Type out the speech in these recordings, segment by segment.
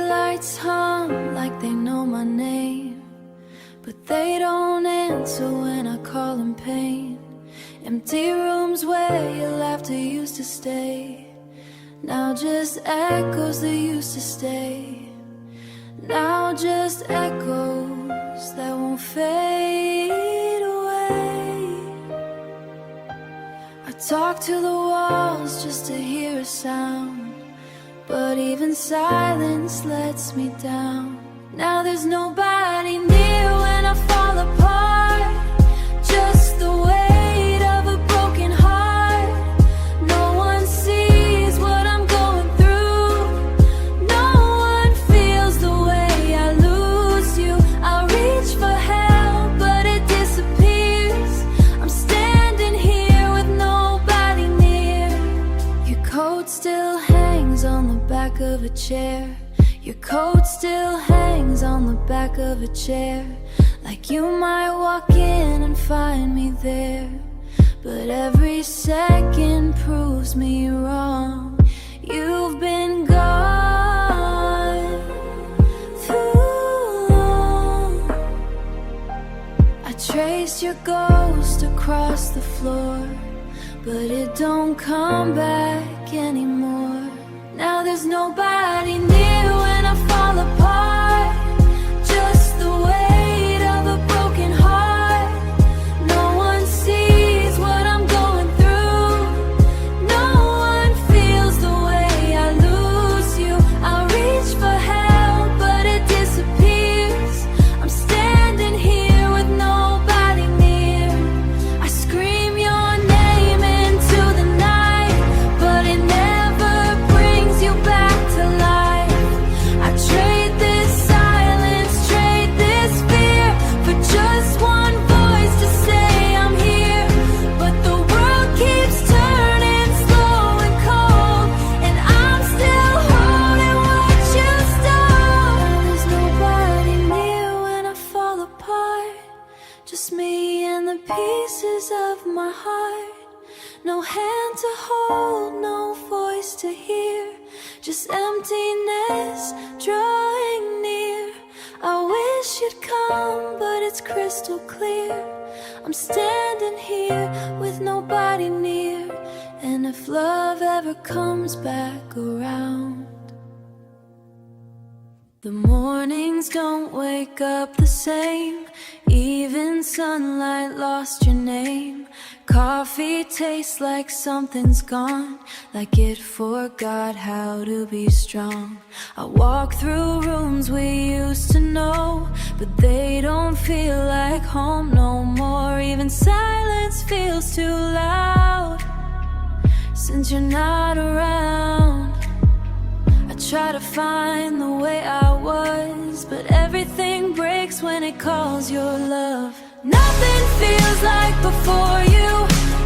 Streetlights hum like they know my name, but they don't answer when I call in pain. Empty rooms where your laughter used to stay, now just echoes that used to stay. Now just echoes that won't fade away. I talk to the walls just to hear a sound, but even silence lets me down. Now there's nobody near when I fall apart, just the weight of a broken heart. No one sees what I'm going through, no one feels the way I lose you. I reach for help but it disappears. I'm standing here with nobody near. Your coat still hangs on the back of a chair. Your coat still hangs on the back of a chair, like you might walk in and find me there. But every second proves me wrong. You've been gone too long. I traced your ghost across the floor, but it don't come back anymore. Now there's nobody near when I fall apart, just the weight of a broken heart. No one sees what I'm going through, no one feels the way I lose you. I reach for help but it disappears. I'm standing here with nobody near. I scream your name into the night, but it never brings you back to life. I trade this silence, trade this fear, for just one voice to say I'm here. But the world keeps turning slow and cold, and I'm still holding what you stole. There's nobody near when I fall apart, just me and the pieces of my heart. No hand to hold, no voice to hear, just emptiness drawing near. I wish you'd come, but it's crystal clear. I'm standing here with nobody near, and if love ever comes back around, the mornings don't wake up the same. Even sunlight lost your name. Coffee tastes like something's gone, like it forgot how to be strong. I walk through rooms we used to know, but they don't feel like home no more. Even silence feels too loud since you're not around. I try to find the way I was, but everything breaks when it calls your love. Nothing feels like before you,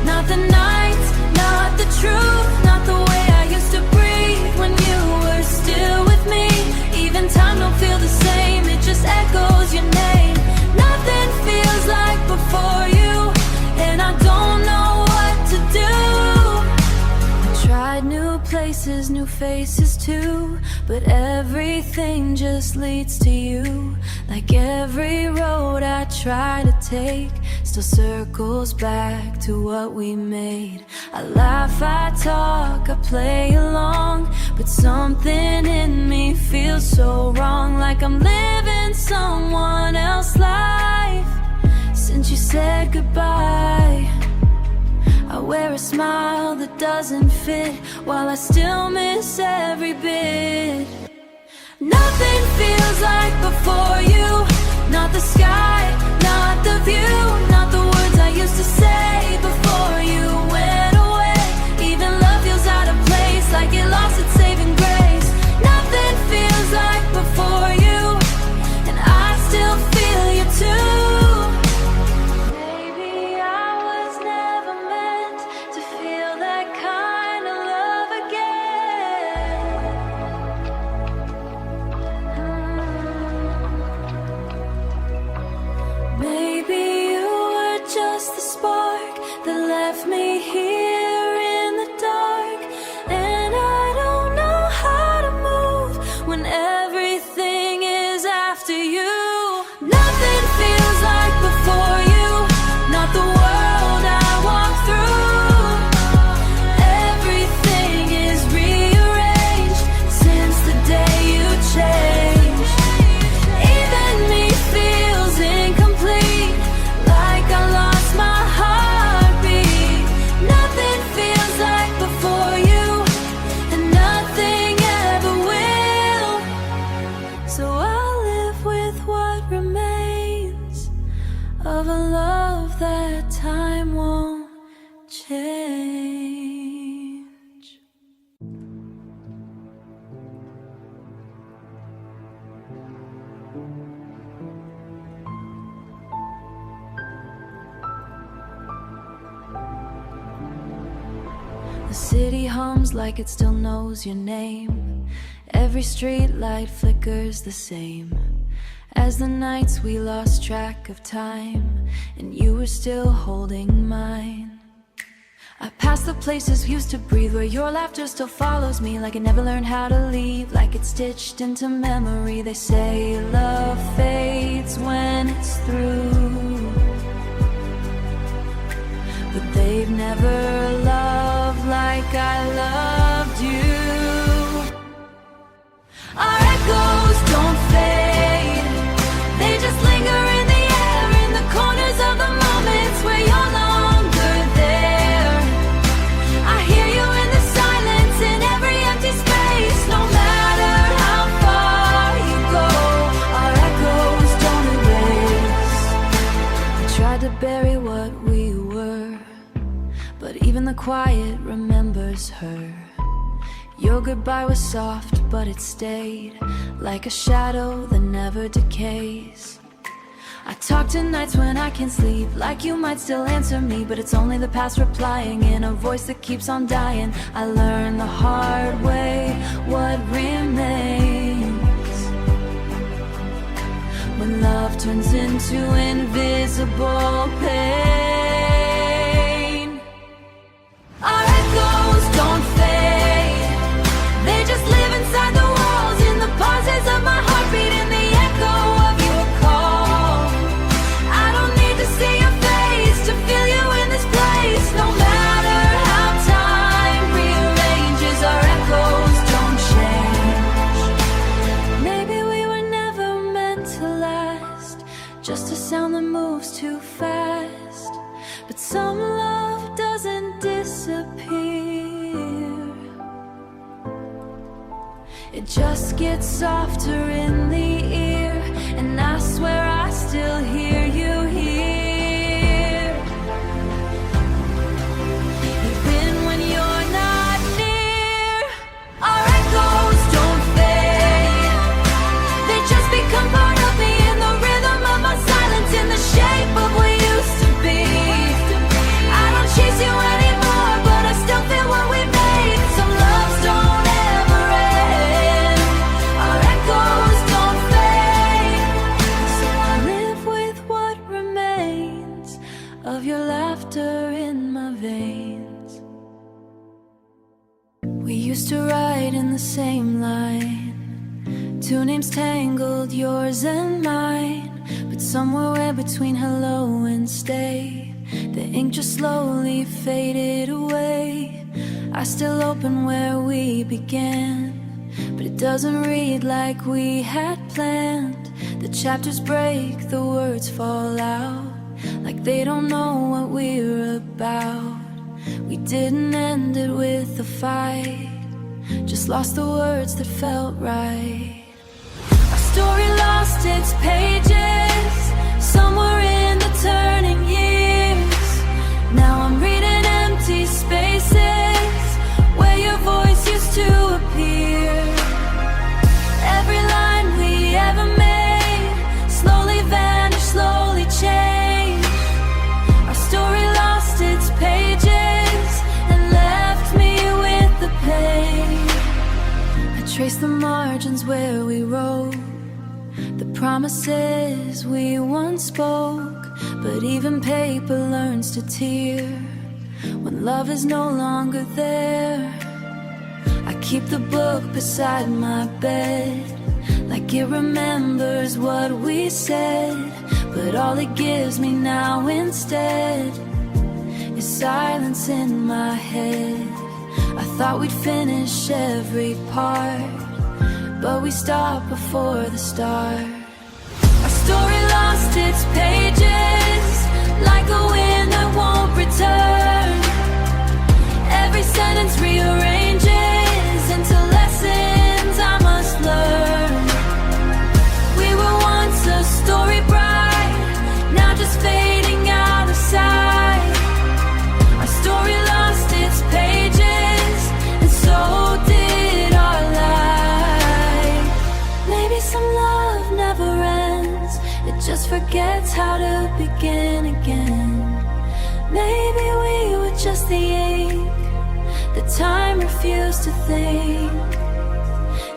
not the nights, not the truth, not the way I used to breathe when you were still with me. Even time don't feel the same, it just echoes your name. Nothing feels like before you, and I don't know what to do. I tried new places, new faces too, but everything just leads to you. Like every road I try to take still circles back to what we made. I laugh, I talk, I play along, but something in me feels so wrong, like I'm living someone else's life. Since you said goodbye, I wear a smile that doesn't fit, while I still miss every bit. Nothing feels like before you, not the sky, not the view, not the words I used to say before you went away. Even love feels out of place, like it lost its saving grace. Nothing feels like before you, and I still feel you too. Maybe I was never meant to feel that kind of love again. So I'll live with what remains of a love that time won't change. The city hums like it still knows your name. Every street light flickers the same as the nights we lost track of time, and you were still holding mine. I pass the places we used to breathe, where your laughter still follows me, like it never learned how to leave, like it's stitched into memory. They say love fades when it's through, but they've never loved like I loved you. Our echoes don't fade, they just linger in the air, in the corners of the moments where you're longer there. I hear you in the silence, in every empty space. No matter how far you go, our echoes don't erase. I tried to bury what we were, but even the quiet remembers her. Your goodbye was soft, but it stayed like a shadow that never decays. I talk to nights when I can't sleep, like you might still answer me, but it's only the past replying in a voice that keeps on dying. I learned the hard way what remains when love turns into invisible pain. Our echoes don't fade, they just live inside the walls, in the pauses of my heartbeat, in the echo of your call. I don't need to see your face to feel you in this place. No matter how time rearranges, our echoes don't change. Maybe we were never meant to last, just a sound that moves too fast. But some love doesn't disappear, it just gets softer in the ear, and I swear I still hear you here, even when you're not near. Our echoes don't fade, they just become part of me, in the rhythm of my silence, in the shape of what used to be. I don't chase you anymore, but I still feel what we made. Some loves don't ever end, our echoes don't fade. So I live with what remains of your laughter in my veins. We used to ride in the same line, two names tangled, yours and mine. But somewhere between hello and stay, the ink just slowly faded away. I still open where we began, but it doesn't read like we had planned. The chapters break, the words fall out, like they don't know what we're about. We didn't end it with a fight, just lost the words that felt right. Our story lost its pages, somewhere in the turning years. Now I'm reading empty spaces where your voice used to appear. Every line we ever made slowly vanished, slowly changed. Our story lost its pages and left me with the pain. I traced the margins where we wrote the promises we once spoke, but even paper learns to tear when love is no longer there. I keep the book beside my bed, like it remembers what we said, but all it gives me now instead is silence in my head. I thought we'd finish every part, but we stopped before the start. Our story lost its pages, like a wind that won't return. Every sentence rearranges into lessons I must learn. some love never ends. It just forgets how to begin again. Maybe we were just the ink that time refused to think.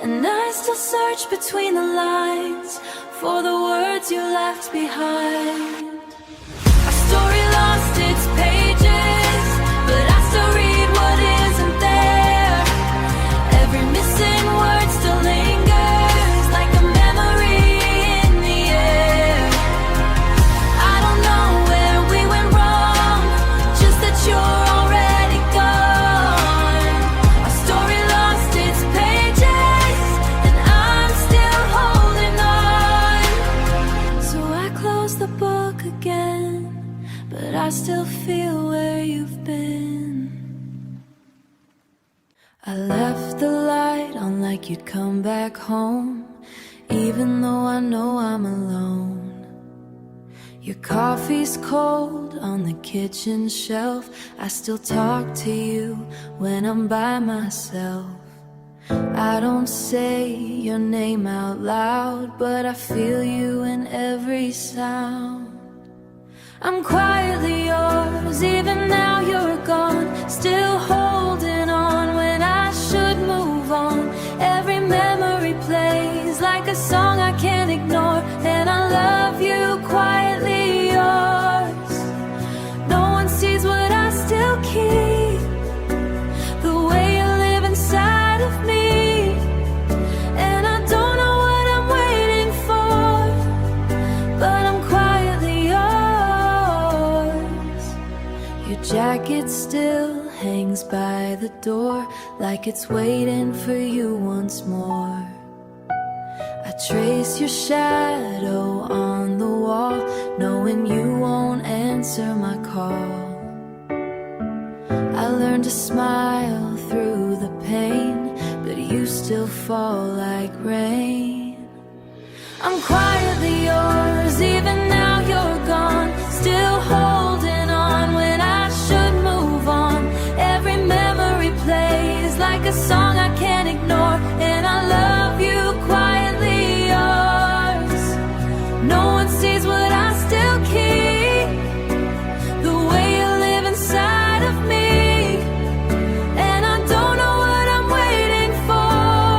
And I still search between the lines for the words you left behind. Our story lost its pages, but I still read what isn't there. Every missing word still lingers like a memory in the air. I don't know where we went wrong, just that you're already gone. Our story lost its pages, and I'm still holding on. So I close the book again, but I still feel where you've been. I left the light on like you'd come back home, even though I know I'm alone. Your coffee's cold on the kitchen shelf. I still talk to you when I'm by myself. I don't say your name out loud, but I feel you in every sound. I'm quietly yours, even now you're gone. Still holding on when I should move on. Every memory plays like a song I can't ignore, and I love you quietly yours. No one sees what I still keep, the way you live inside of me. And I don't know what I'm waiting for, but I'm quietly yours. Your jacket still hangs by the door like it's waiting for you once more. I trace your shadow on the wall, knowing you won't answer my call. I learned to smile through the pain, but you still fall like rain. I'm quietly yours, even now you're gone. Still holding on when I should move on. Every memory plays like a song I can't ignore, and I love you quietly yours. No one sees what I still keep, the way you live inside of me. And I don't know what I'm waiting for,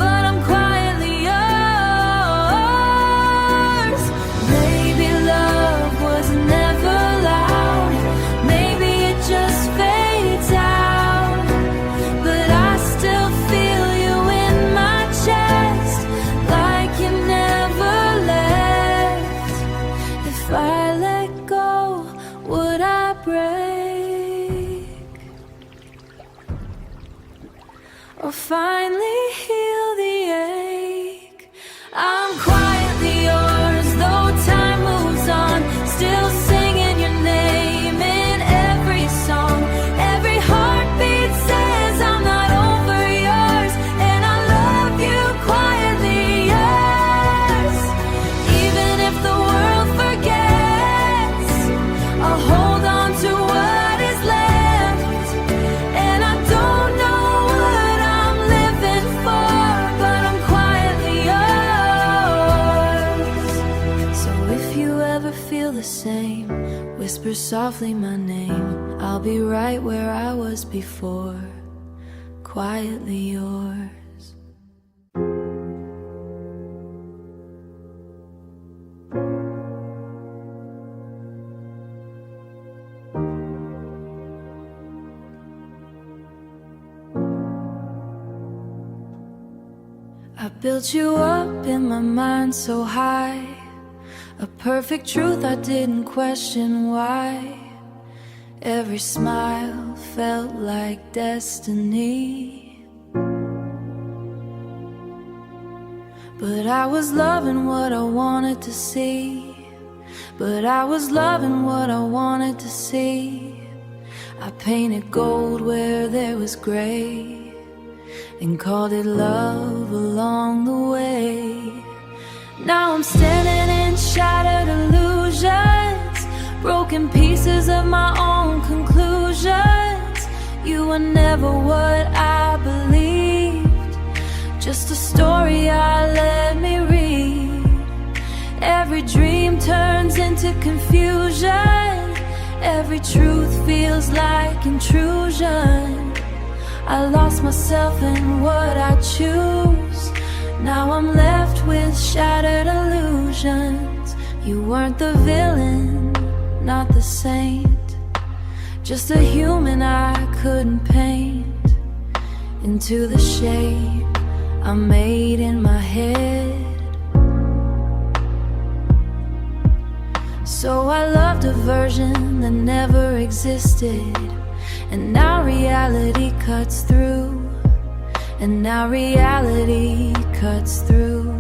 but I'm quietly yours. Maybe love was never loud, maybe it just fades out, but I still feel you in my chest like you never left. If I let go, would I break, or finally heal the ache? I'm quietly yours, though time moves on. Still singing your name in every song. Every heartbeat says I'm not over yours, and I love you quietly yours. Even if the world forgets, I'll hold on to what is left. And I don't know what I'm living for, but I'm quietly yours. So if you ever feel the same, whisper softly my name. I'll be right where I was before, quietly yours. I built you up in my mind so high, a perfect truth I didn't question why. Every smile felt like destiny, but I was loving what I wanted to see. But I was loving what I wanted to see. I painted gold where there was gray, and called it love along the way. Now I'm standing in shattered illusions, broken pieces of my own conclusions. You were never what I believed, just a story I let me read. Every dream turns into confusion. Every truth feels like intrusion. I lost myself in what I choose. Now I'm left with shattered illusions. You weren't the villain, not the saint, just a human I couldn't paint into the shape I made in my head. So I loved a version that never existed, and now reality cuts through. And now reality cuts through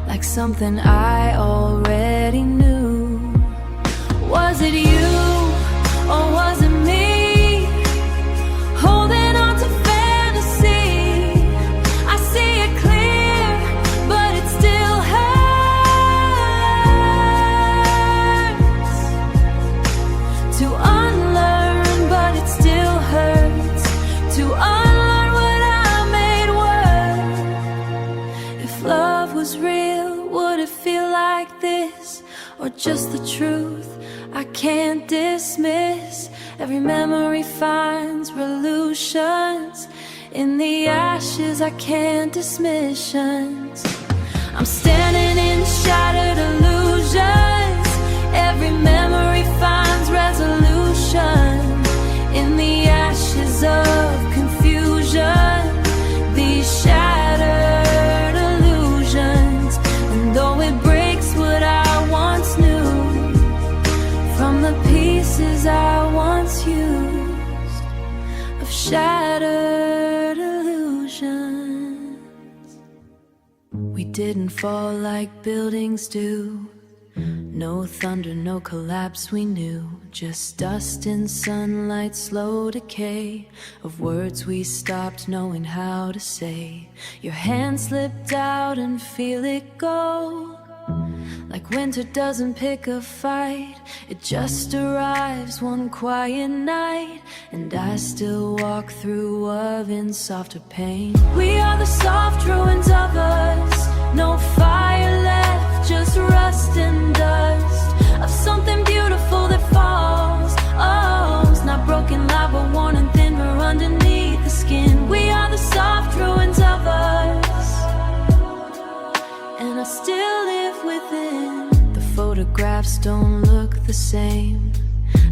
like something I already knew. Was it you or was it me? Holding on to fantasy. I see it clear, but it still hurts to unlearn, but it still hurts to unlearn what I made work. If love was real, would it feel like this, or just the truth I can't dismiss? Every memory finds resolutions in the ashes I can't dismiss. I'm standing in shattered illusions. Every memory finds resolution in the ashes of confusion. These shattered illusions, and though it breaks what I once knew, from the pieces I once used of shattered illusions. We didn't fall like buildings do. No thunder, no collapse we knew. Just dust in sunlight, slow decay of words we stopped knowing how to say. Your hand slipped out and feel it go. Like winter doesn't pick a fight, it just arrives one quiet night, and I still walk through oven softer pain. We are the soft ruins of us, no fire left, just rust and dust of something beautiful that falls. Oh, it's not broken loud but worn and thinner underneath the skin. We are the soft ruins of us, and I still live within. The photographs don't look the same,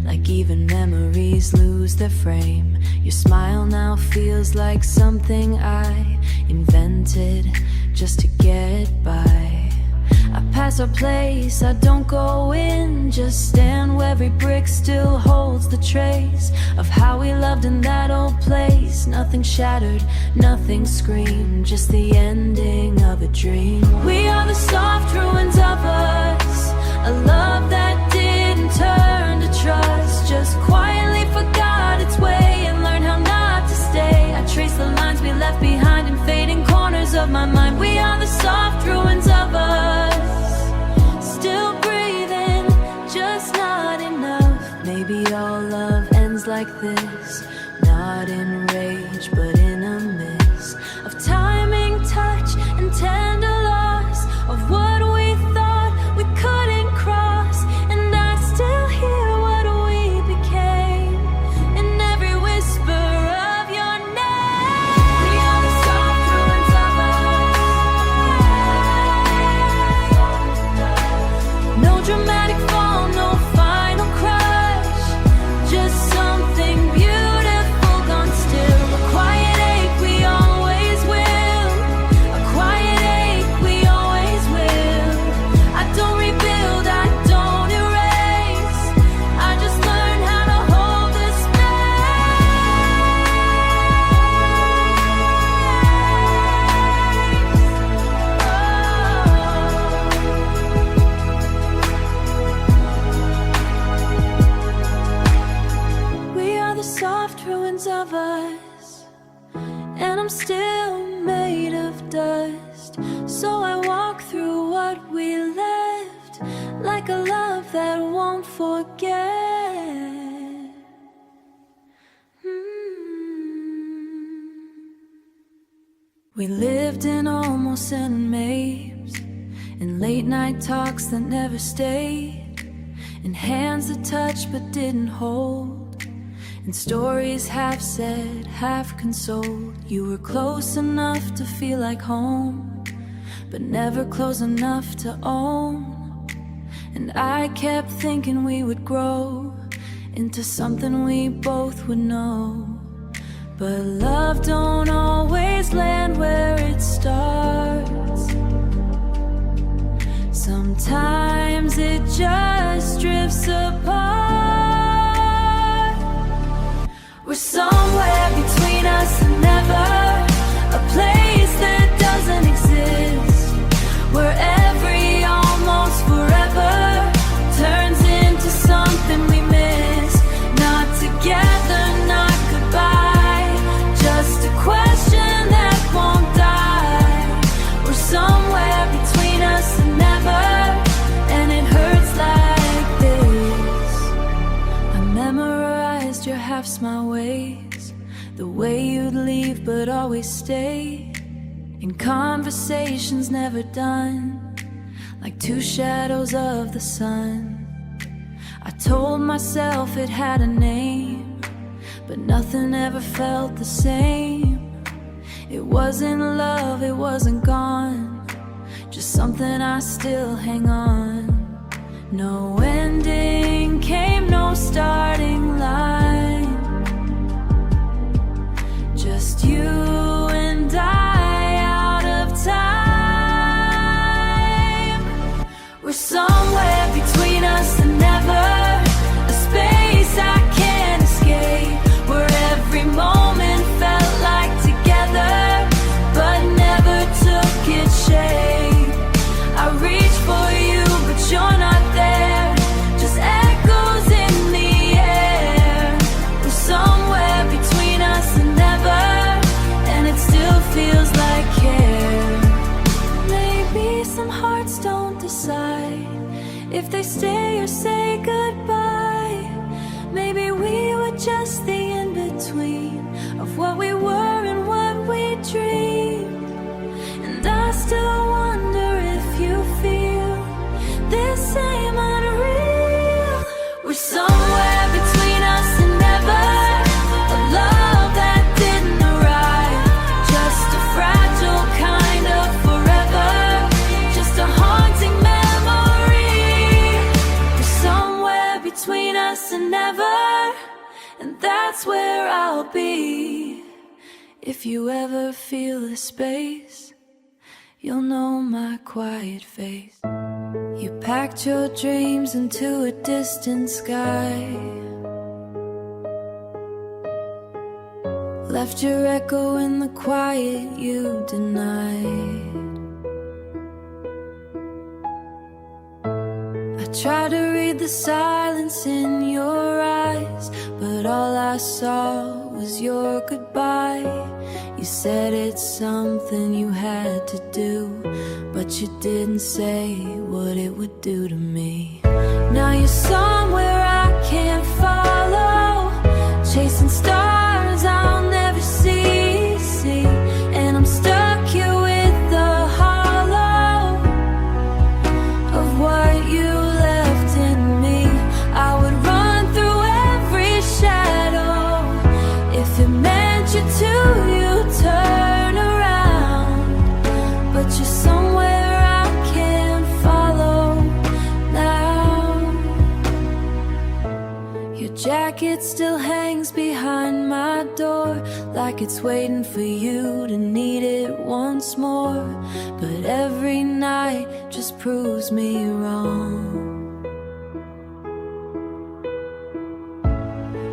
like even memories lose their frame. Your smile now feels like something I invented just to get by. I pass a place, I don't go in, just stand where every brick still holds the trace of how we loved in that old place. Nothing shattered, nothing screamed, just the ending of a dream. We are the soft ruins of us, a love that didn't turn to trust, just quietly forgot its way and learned how not to stay. I trace the lines we left behind in fading corners of my mind. We are the soft ruins of us, still breathing, just not enough. Maybe all love ends like this, not in rage but in a mist of timing, touch, and tender loss of what we thought we couldn't cross. And I still hear what we became in every whisper of your name. We are the soft ruins of us. No dramatic fall, no final crush, just something beautiful gone still. A quiet ache we always will, a quiet ache we always will. I don't rebuild, I don't erase, I just learn how to hold the space. We are the soft ruins of us, and I'm still made of dust. So I walk through what we left, like a love that won't forget. We lived in almost inmates, in late night talks that never stayed, in hands that touched but didn't hold, in stories half said, half consoled. You were close enough to feel like home, but never close enough to own. And I kept thinking we would grow into something we both would know. But love don't always land where it starts. Sometimes it just drifts apart. We're somewhere between us and never, a place that doesn't exist, where every almost forever turns into something we miss. Not together, not goodbye, just a question that won't die. We're somewhere between us and never, and it hurts like this. I memorized your half-smile ways, the way you'd leave but always stay, in conversations never done, like two shadows of the sun. I told myself it had a name, but nothing ever felt the same. It wasn't love, it wasn't gone, just something I still hang on. No ending came, no starting line, just you and I out of time. We're somewhere between us and never, a space I can't escape, where every moment felt like together, but never took its shape. I reach for you, but you're not there, just echoes in the air. We're somewhere between us and never, and it still feels like care. Maybe some hearts don't decide if they stay or say goodbye. Maybe we were just the in-between of what we were and what we dreamed. And I still wonder if you feel this same unreal. We're somewhere between us and never, a love that didn't arrive, just a fragile kind of forever, just a haunting memory. We're somewhere between us and never, and that's where I'll be. If you ever feel the space, you'll know my quiet face. You packed your dreams into a distant sky, left your echo in the quiet you denied. I tried to read the silence in your eyes, but all I saw was your goodbye. You said it's something you had to do, but you didn't say what it would do to me. Now you're somewhere I can't follow, chasing stars I'll never see, and I'm stuck here with the hollow of what you left in me. I would run through every shadow if it meant you to. You turn around, but you're somewhere I can't follow now. Your jacket still hangs behind my door, like it's waiting for you to need it once more. But every night just proves me wrong.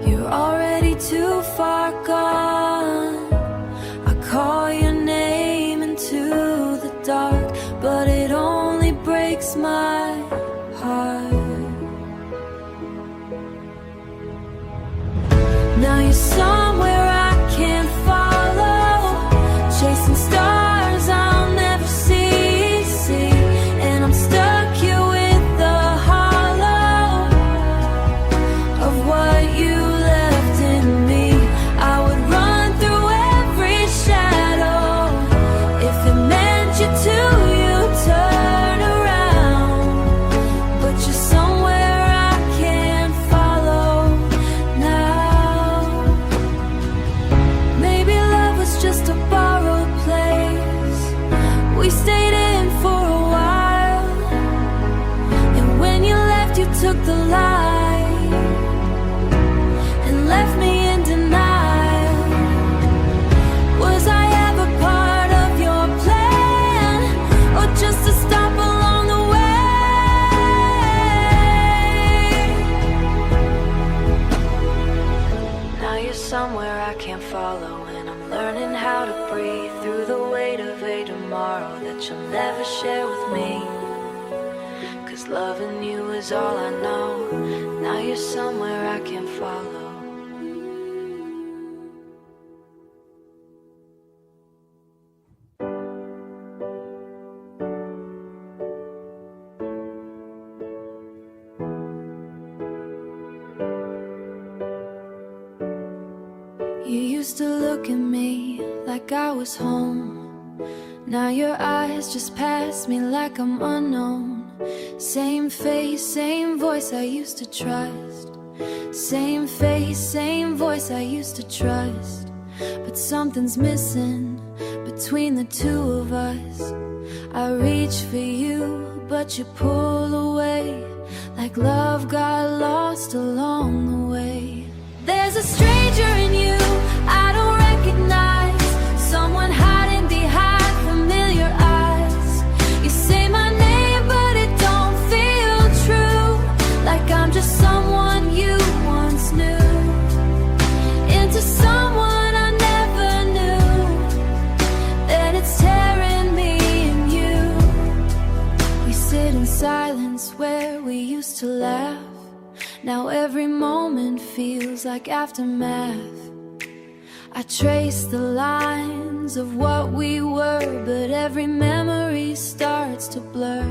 You're already too far gone. I call your name into the dark, but it only breaks my heart. Now you're somewhere I can't follow, chasing stars I'll never see, and I'm stuck here with the hollow of what you left in me. I would run through every shadow the light and left me in denial. Was I ever part of your plan, or just a stop along the way? Now you're somewhere I can't follow, and I'm learning how to breathe through the weight of a tomorrow that you'll never share with me. 'Cause loving you is all I know. Now you're somewhere I can't follow. You used to look at me like I was home. Now your eyes just pass me like I'm unknown. Same face, same voice I used to trust. Same face, same voice I used to trust. But something's missing between the two of us. I reach for you, but you pull away, like love got lost along the way. There's a stranger in you I don't recognize, someone hiding behind familiar eyes. You say my name but it don't feel true, like I'm just someone you once knew, into someone I never knew. Then it's tearing me and you. We sit in silence where we used to laugh. Now every moment feels like aftermath. I trace the lines of what we were, but every memory starts to blur.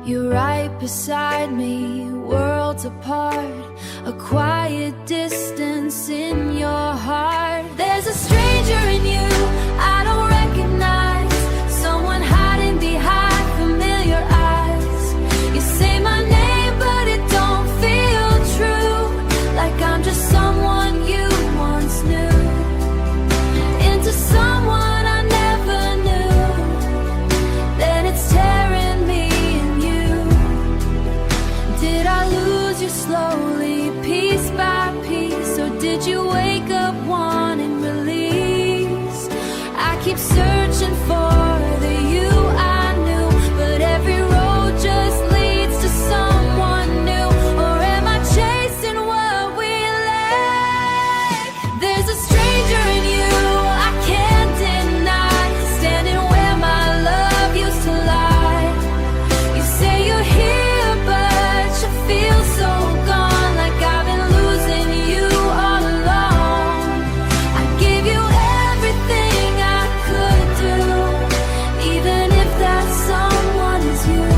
You're right beside me, worlds apart, a quiet distance in your heart. There's a stranger in you I don't recognize, someone hiding behind familiar eyes. You say my name but it don't feel true, like I'm just someone you once knew, into someone I never knew. Then it's tearing me and you. Did I lose you slowly, piece by piece, or did you wake up wanting release? I keep searching for the you I knew, but every road just leads to someone new. Or am I chasing what we lack? There's a stranger in you I can't deny, standing where my love used to lie. You say you're here but you feel so gone, like I've been losing you all along. I gave you everything I could do, even if that someone is you.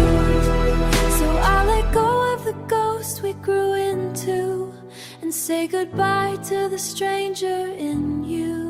So I'll let go of the ghost we grew into, and say goodbye to the stranger in you.